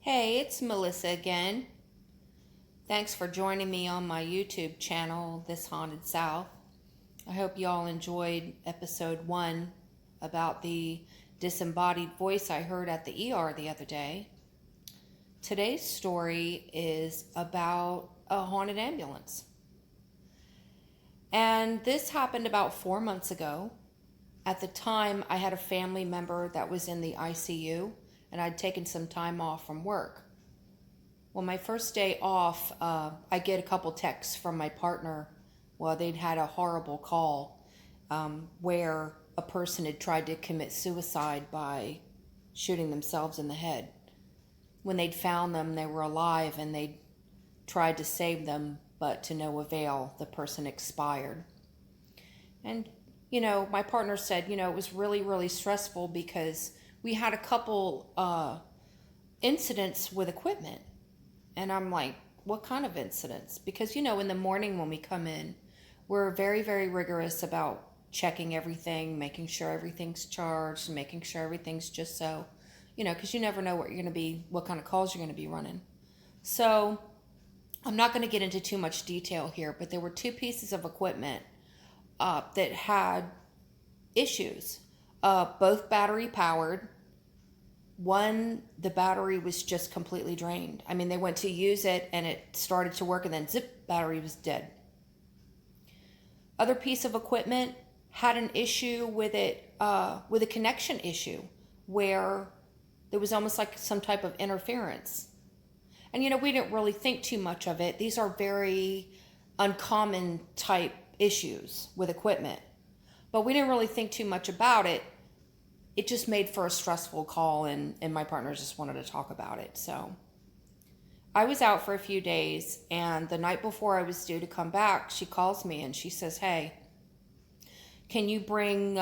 Hey, it's Melissa again. Thanks for joining me on my YouTube channel, This Haunted South. I hope you all enjoyed episode 1 about the disembodied voice I heard at the ER the other day. Today's story is about a haunted ambulance. And this happened about 4 months ago. At the time, I had a family member that was in the ICU, and I'd taken some time off from work. Well, my first day off, I get a couple texts from my partner. Well, they'd had a horrible call where a person had tried to commit suicide by shooting themselves in the head. When they'd found them, they were alive, and they'd tried to save them, but to no avail. The person expired. And, my partner said, it was really, really stressful because we had a couple incidents with equipment. And I'm like, what kind of incidents? Because, in the morning when we come in, we're very, very rigorous about checking everything, making sure everything's charged, making sure everything's just so, because you never know what kind of calls you're going to be running. So I'm not going to get into too much detail here, but there were 2 pieces of equipment that had issues, both battery powered. One, the battery was just completely drained. They went to use it and it started to work, and then zip, battery was dead. Other piece of equipment had an issue with it, with a connection issue where there was almost like some type of interference. And we didn't really think too much of it. These are very uncommon type issues with equipment, but we didn't really think too much about it. It just made for a stressful call, and my partner just wanted to talk about it. So I was out for a few days, and the night before I was due to come back, she calls me and she says, hey, can you bring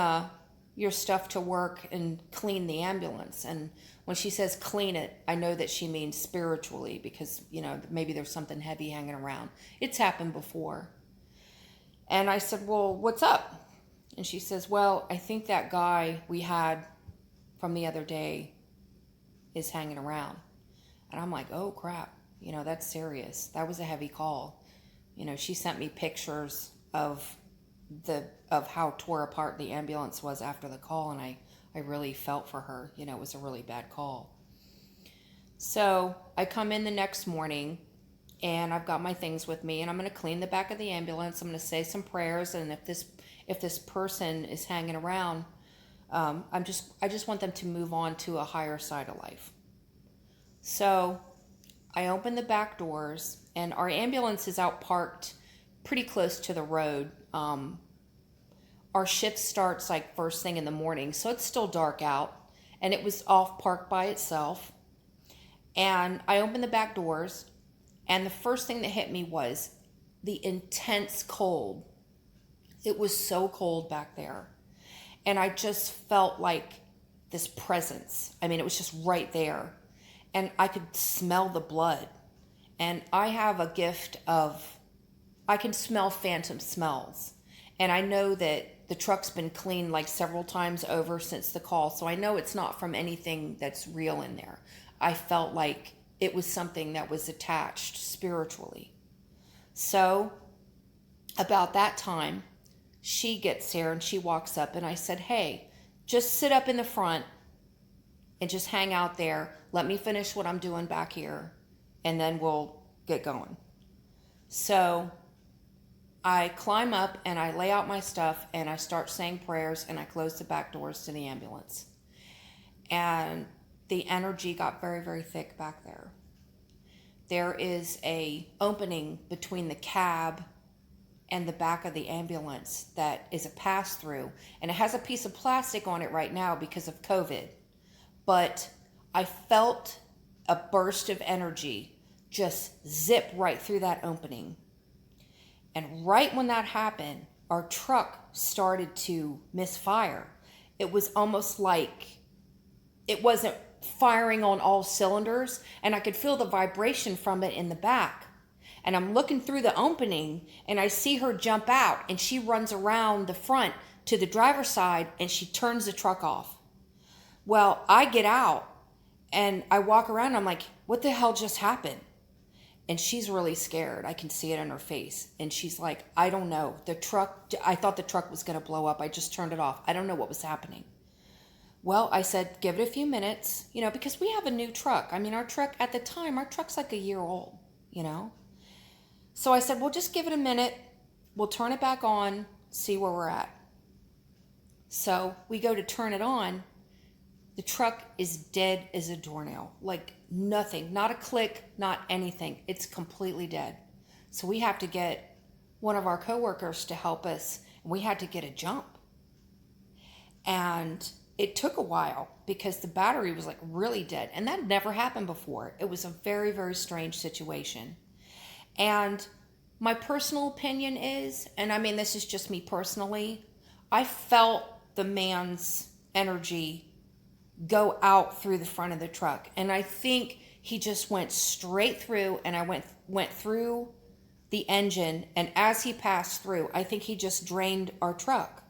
your stuff to work and clean the ambulance? And when she says clean it, I know that she means spiritually, because, maybe there's something heavy hanging around. It's happened before. And I said, well, what's up? And she says, well, I think that guy we had from the other day is hanging around. And I'm like, oh crap, that's serious. That was a heavy call. She sent me pictures of how tore apart the ambulance was after the call, and I really felt for her. It was a really bad call. So I come in the next morning, and I've got my things with me, and I'm going to clean the back of the ambulance. I'm going to say some prayers, and if this person is hanging around, I just want them to move on to a higher side of life. So I open the back doors, and our ambulance is out parked pretty close to the road. Our shift starts like first thing in the morning, so it's still dark out, and it was off parked by itself. And I opened the back doors, and the first thing that hit me was the intense cold. It was so cold back there. And I just felt like this presence. It was just right there. And I could smell the blood. And I have a gift of, I can smell phantom smells. And I know that the truck's been cleaned like several times over since the call. So I know it's not from anything that's real in there. I felt like it was something that was attached spiritually. So about that time, she gets here and she walks up, and I said, hey, just sit up in the front and just hang out there. Let me finish what I'm doing back here, and then we'll get going. So I climb up and I lay out my stuff, and I start saying prayers, and I close the back doors to the ambulance. And the energy got very, very thick back there. There is a opening between the cab and the back of the ambulance that is a pass-through, and it has a piece of plastic on it right now because of COVID. But I felt a burst of energy just zip right through that opening. And right when that happened, our truck started to misfire. It was almost like it wasn't firing on all cylinders, and I could feel the vibration from it in the back. And I'm looking through the opening, and I see her jump out, and she runs around the front to the driver's side, and she turns the truck off. Well, I get out, And I walk around, I'm like, what the hell just happened? And she's really scared. I can see it on her face. And she's like, I don't know. I thought the truck was going to blow up. I just turned it off. I don't know what was happening. Well, I said, give it a few minutes, because we have a new truck. I mean, our truck's like a year old, So I said, well, just give it a minute. We'll turn it back on, see where we're at. So we go to turn it on. The truck is dead as a doornail. Like nothing, not a click, not anything. It's completely dead. So we have to get one of our coworkers to help us. And we had to get a jump. And it took a while because the battery was like really dead. And that never happened before. It was a very, very strange situation. And my personal opinion is, and I mean, this is just me personally, I felt the man's energy go out through the front of the truck. And I think he just went straight through, and I went through the engine. And as he passed through, I think he just drained our truck.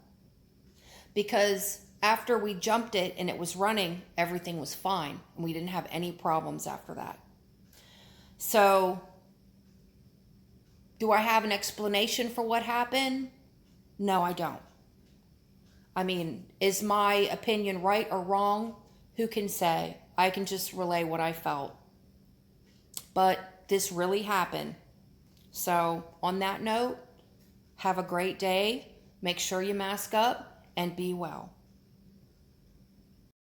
Because after we jumped it and it was running, everything was fine. And we didn't have any problems after that. So, do I have an explanation for what happened? No, I don't. I mean, is my opinion right or wrong? Who can say? I can just relay what I felt. But this really happened. So, on that note, have a great day. Make sure you mask up and be well.